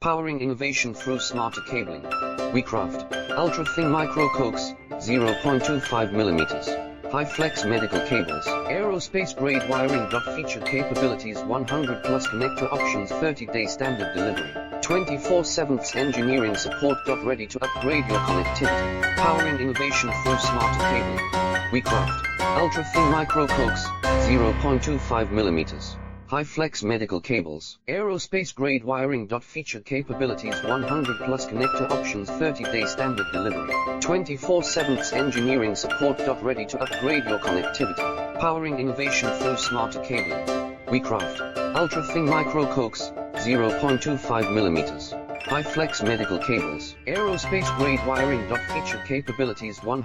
Powering innovation through smarter cabling. We craft ultra-thin micro-coax, 0.25mm. High-flex medical cables, aerospace-grade wiring. Feature capabilities 100 plus connector options, 30-day standard delivery, 24/7 engineering support. Ready to upgrade your connectivity. Powering innovation through smarter cabling. We craft ultra-thin micro-coax, 0.25mm. High-flex medical cables, aerospace-grade wiring. Feature capabilities 100 plus connector options, 30-day standard delivery, 24/7 engineering support. Ready to upgrade your connectivity. Powering innovation through smarter cabling. We craft ultra-thin micro-coax, 0.25mm. High-flex medical cables, aerospace-grade wiring. Feature capabilities 100